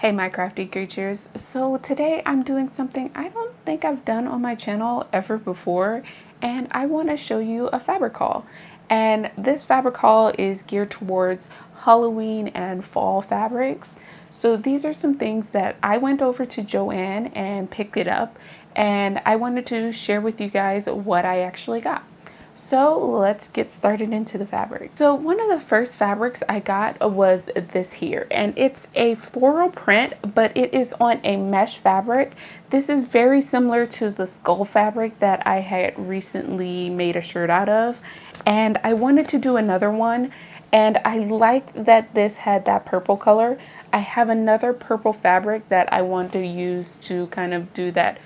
Hey my crafty creatures. So today I'm doing something I don't think I've done on my channel ever before, and I want to show you a fabric haul. And this fabric haul is geared towards Halloween and fall fabrics. So these are some things that I went over to Joann and picked it up, and I wanted to share with you guys what I actually got. So let's get started into the fabric. So one of the first fabrics I got was this here, and it's a floral print, but it is on a mesh fabric. This is very similar to the skull fabric that I had recently made a shirt out of, and I wanted to do another one, and I liked that this had that purple color. I have another purple fabric that I want to use to kind of do that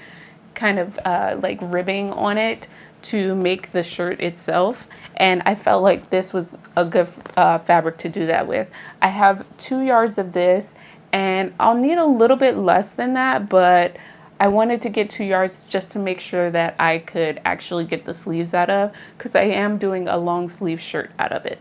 kind of like ribbing on it to make the shirt itself, and I felt like this was a good fabric to do that with. I have 2 yards of this, and I'll need a little bit less than that, but I wanted to get 2 yards just to make sure that I could actually get the sleeves out of, because I am doing a long sleeve shirt out of it.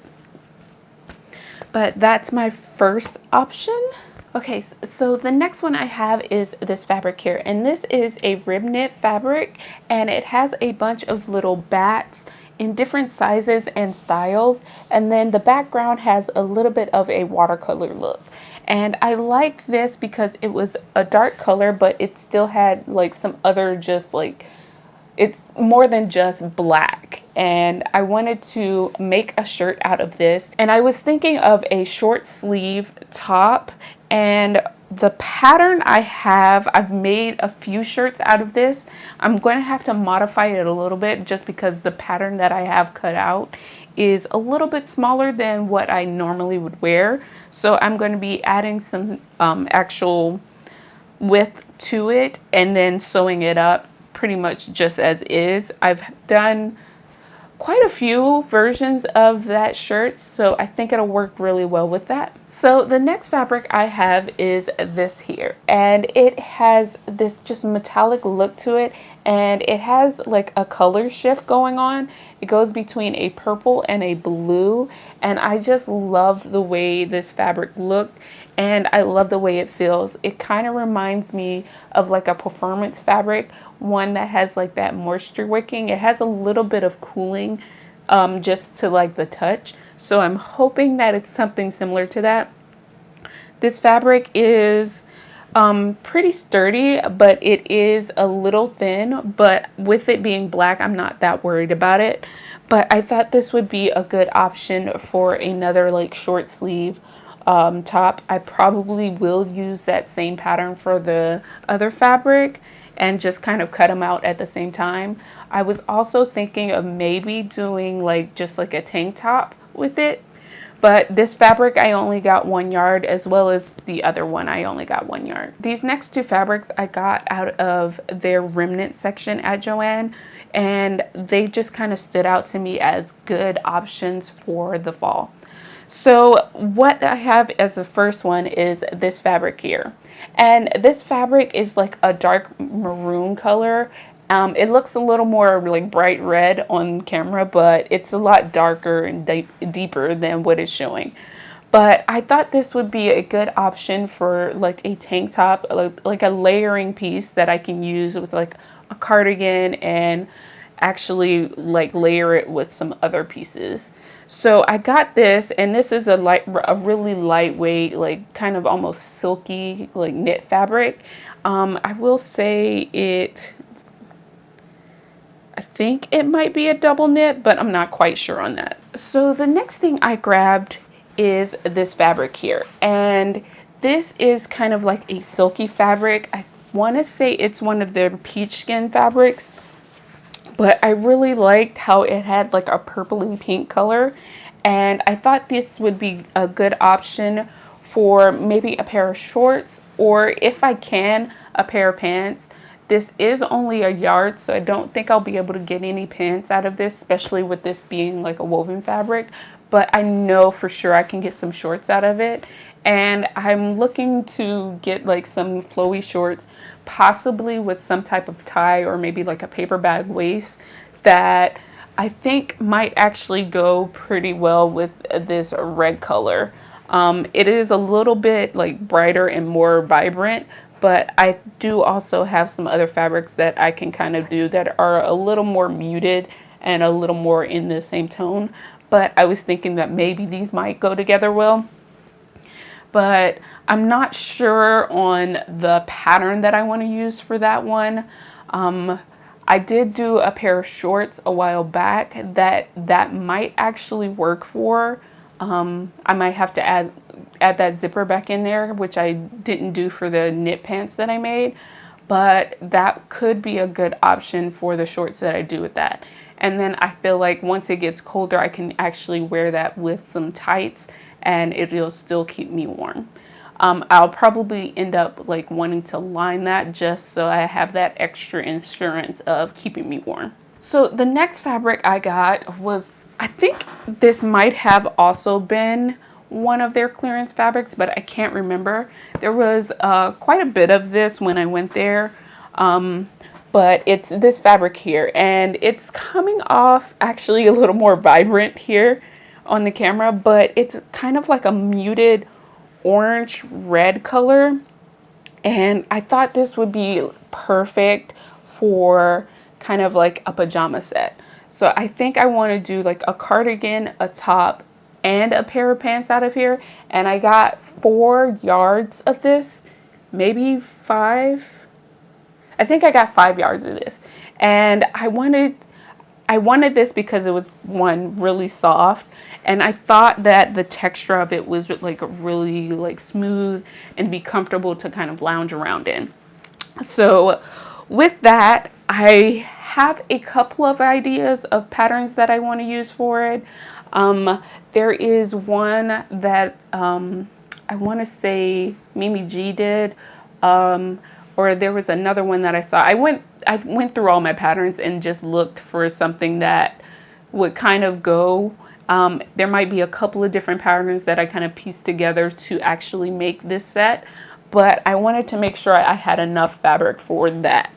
But that's my first option. Okay, so the next one I have is this fabric here, and this is a rib knit fabric, and it has a bunch of little bats in different sizes and styles, and then the background has a little bit of a watercolor look. And I like this because it was a dark color, but it still had like some other just like, it's more than just black, and I wanted to make a shirt out of this, and I was thinking of a short sleeve top, and the pattern I've made a few shirts out of this. I'm going to have to modify it a little bit just because the pattern that I have cut out is a little bit smaller than what I normally would wear, so I'm going to be adding some actual width to it and then sewing it up pretty much just as is. I've done quite a few versions of that shirt, so I think it'll work really well with that. So the next fabric I have is this here, and it has this just metallic look to it, and it has like a color shift going on. It goes between a purple and a blue, and I just love the way this fabric looked, and I love the way it feels. It kind of reminds me of like a performance fabric, one that has like that moisture wicking. It has a little bit of cooling just to like the touch. So I'm hoping that it's something similar to that. This fabric is pretty sturdy, but it is a little thin, but with it being black, I'm not that worried about it. But I thought this would be a good option for another like short sleeve top. I probably will use that same pattern for the other fabric and just kind of cut them out at the same time. I was also thinking of maybe doing like just like a tank top with it, but this fabric I only got 1 yard, as well as the other one I only got 1 yard. These next two fabrics I got out of their remnant section at Joann, and they just kind of stood out to me as good options for the fall. So what I have as the first one is this fabric here. And this fabric is like a dark maroon color. It looks a little more like bright red on camera, but it's a lot darker and deeper than what it's showing. But I thought this would be a good option for like a tank top, like a layering piece that I can use with like a cardigan and actually like layer it with some other pieces. So I got this, and this is a really lightweight, like kind of almost silky, like knit fabric. I will say I think it might be a double knit, but I'm not quite sure on that. So the next thing I grabbed is this fabric here, and this is kind of like a silky fabric. I want to say it's one of their peach skin fabrics, but I really liked how it had like a purpley pink color, and I thought this would be a good option for maybe a pair of shorts, or if I can, a pair of pants. This is only a yard, so I don't think I'll be able to get any pants out of this, especially with this being like a woven fabric, but I know for sure I can get some shorts out of it. And I'm looking to get like some flowy shorts, possibly with some type of tie or maybe like a paper bag waist that I think might actually go pretty well with this red color. It is a little bit like brighter and more vibrant, but I do also have some other fabrics that I can kind of do that are a little more muted and a little more in the same tone. But I was thinking that maybe these might go together well. But I'm not sure on the pattern that I want to use for that one. I did do a pair of shorts a while back that might actually work for. I might have to add that zipper back in there, which I didn't do for the knit pants that I made, but that could be a good option for the shorts that I do with that. And then I feel like once it gets colder, I can actually wear that with some tights and it'll still keep me warm. I'll probably end up like wanting to line that just so I have that extra insurance of keeping me warm. So the next fabric I got was, I think this might have also been one of their clearance fabrics, but I can't remember. There was quite a bit of this when I went there, but it's this fabric here, and it's coming off actually a little more vibrant here on the camera, but it's kind of like a muted orange red color, and I thought this would be perfect for kind of like a pajama set. So I think I want to do like a cardigan, a top, and a pair of pants out of here. And I got 4 yards of this, maybe 5. I think I got 5 yards of this. And I wanted this because it was, one, really soft, and I thought that the texture of it was like really like smooth and be comfortable to kind of lounge around in. So with that, I have a couple of ideas of patterns that I want to use for it. There is one that I want to say Mimi G did, or there was another one that I saw. I went through all my patterns and just looked for something that would kind of go. There might be a couple of different patterns that I kind of pieced together to actually make this set, but I wanted to make sure I had enough fabric for that.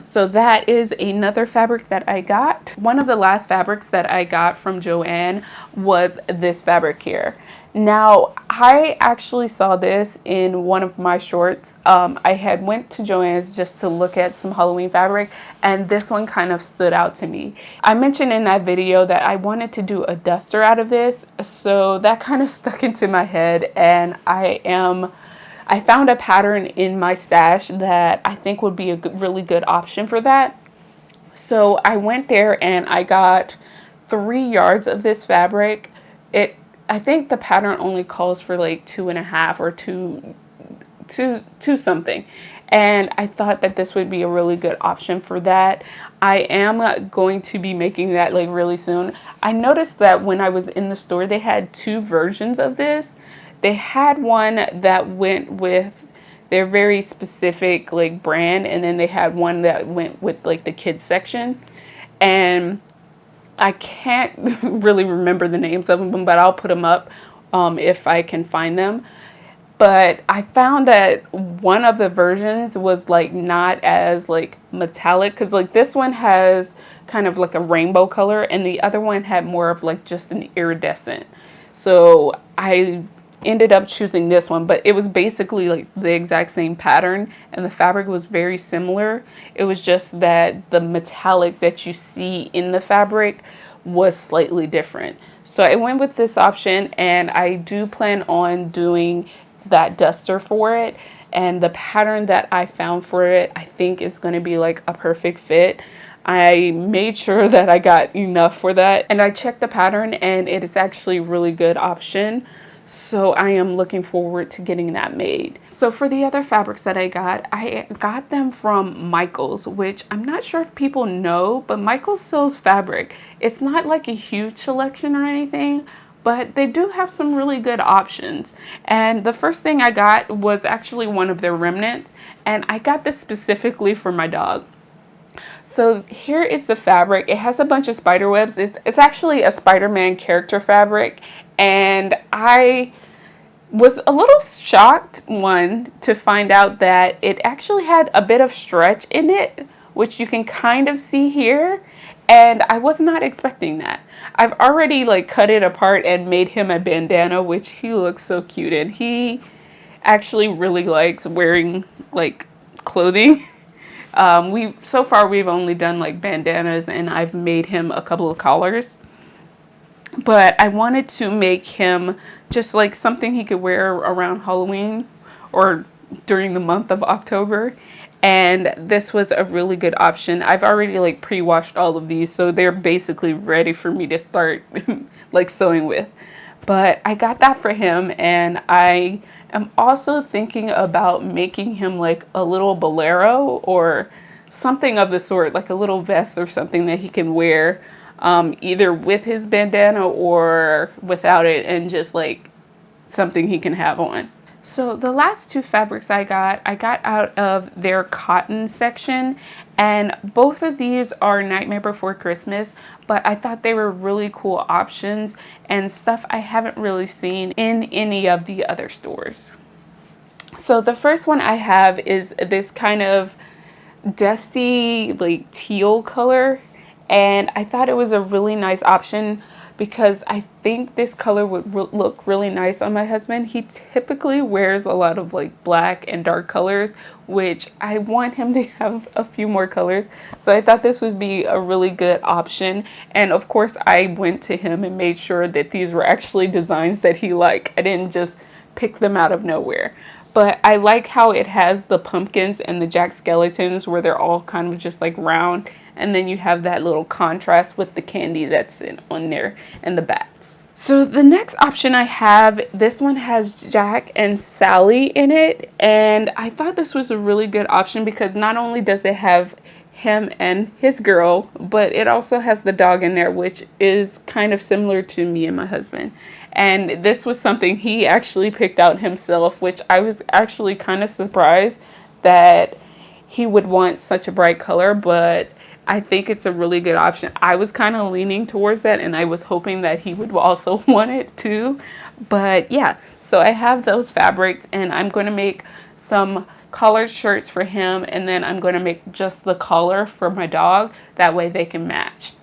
So that is another fabric that I got. One of the last fabrics that I got from Joann was this fabric here. Now, I actually saw this in one of my shorts. I had went to Joann's just to look at some Halloween fabric, and this one kind of stood out to me. I mentioned in that video that I wanted to do a duster out of this, so that kind of stuck into my head, and I found a pattern in my stash that I think would be a really good option for that. So I went there and I got 3 yards of this fabric. I think the pattern only calls for like 2.5 or two something. And I thought that this would be a really good option for that. I am going to be making that like really soon. I noticed that when I was in the store, they had 2 versions of this. They had one that went with their very specific like brand, and then they had one that went with like the kids section. And I can't really remember the names of them, but I'll put them up if I can find them. But I found that one of the versions was like not as like metallic, because like this one has kind of like a rainbow color, and the other one had more of like just an iridescent. So I ended up choosing this one, but it was basically like the exact same pattern and the fabric was very similar. It was just that the metallic that you see in the fabric was slightly different. So I went with this option, and I do plan on doing that duster for it, and the pattern that I found for it I think is going to be like a perfect fit. I made sure that I got enough for that, and I checked the pattern, and it is actually a really good option. So I am looking forward to getting that made. So for the other fabrics that I got them from Michaels, which I'm not sure if people know, but Michaels sells fabric. It's not like a huge selection or anything, but they do have some really good options. And the first thing I got was actually one of their remnants, and I got this specifically for my dog. So here is the fabric. It has a bunch of spider webs. It's actually a Spider-Man character fabric. And I was a little shocked, one, to find out that it actually had a bit of stretch in it, which you can kind of see here. And I was not expecting that. I've already like cut it apart and made him a bandana, which he looks so cute in. He actually really likes wearing like clothing. So far we've only done like bandanas, and I've made him a couple of collars. But I wanted to make him just like something he could wear around Halloween or during the month of October. And this was a really good option. I've already like pre-washed all of these, so they're basically ready for me to start like sewing with. But I got that for him, and I am also thinking about making him like a little bolero or something of the sort, like a little vest or something that he can wear either with his bandana or without it, and just like something he can have on. So the last two fabrics I got out of their cotton section, and both of these are Nightmare Before Christmas, but I thought they were really cool options and stuff I haven't really seen in any of the other stores. So the first one I have is this kind of dusty like teal color, and I thought it was a really nice option because I think this color would look really nice on my husband. He typically wears a lot of like black and dark colors, which I want him to have a few more colors. So I thought this would be a really good option. And of course I went to him and made sure that these were actually designs that he liked. I didn't just pick them out of nowhere. But I like how it has the pumpkins and the jack skeletons where they're all kind of just like round. And then you have that little contrast with the candy that's on there and the bats. So the next option I have, this one has Jack and Sally in it. And I thought this was a really good option because not only does it have him and his girl, but it also has the dog in there, which is kind of similar to me and my husband. And this was something he actually picked out himself, which I was actually kind of surprised that he would want such a bright color, but I think it's a really good option. I was kind of leaning towards that, and I was hoping that he would also want it too. But yeah, so I have those fabrics, and I'm going to make some collared shirts for him, and then I'm going to make just the collar for my dog. That way they can match.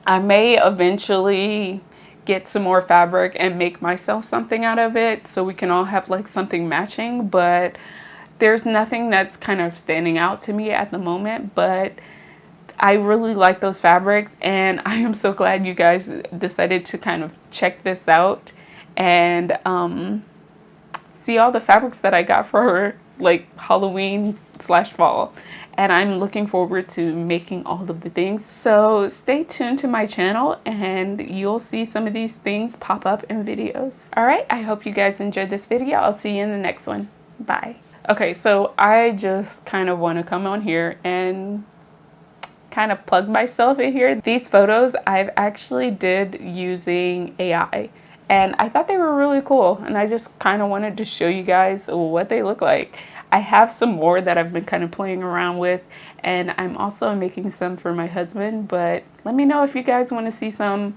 I may eventually get some more fabric and make myself something out of it so we can all have like something matching, but there's nothing that's kind of standing out to me at the moment. But I really like those fabrics, and I am so glad you guys decided to kind of check this out and see all the fabrics that I got for like Halloween / fall. And I'm looking forward to making all of the things. So stay tuned to my channel and you'll see some of these things pop up in videos. All right, I hope you guys enjoyed this video. I'll see you in the next one. Bye. Okay, so I just kind of want to come on here and kind of plug myself in here. These photos I've actually did using AI, and I thought they were really cool, and I just kind of wanted to show you guys what they look like. I have some more that I've been kind of playing around with, and I'm also making some for my husband, but let me know if you guys want to see some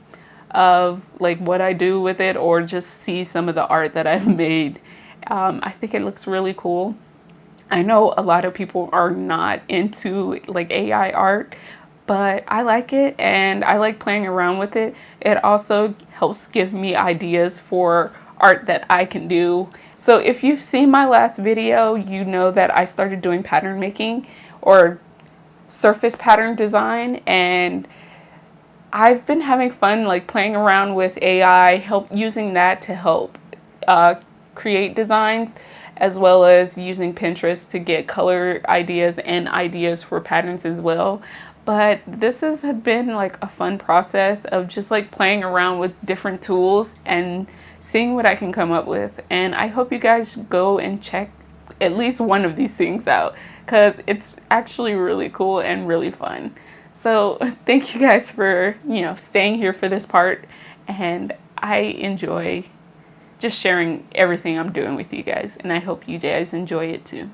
of like what I do with it, or just see some of the art that I've made. I think it looks really cool. I know a lot of people are not into like AI art, but I like it and I like playing around with it. It also helps give me ideas for art that I can do. So if you've seen my last video, you know that I started doing pattern making or surface pattern design, and I've been having fun like playing around with AI, using that to help create designs, as well as using Pinterest to get color ideas and ideas for patterns as well. But this has been like a fun process of just like playing around with different tools and seeing what I can come up with. And I hope you guys go and check at least one of these things out, because it's actually really cool and really fun. So thank you guys for, staying here for this part, and I enjoy just sharing everything I'm doing with you guys, and I hope you guys enjoy it too.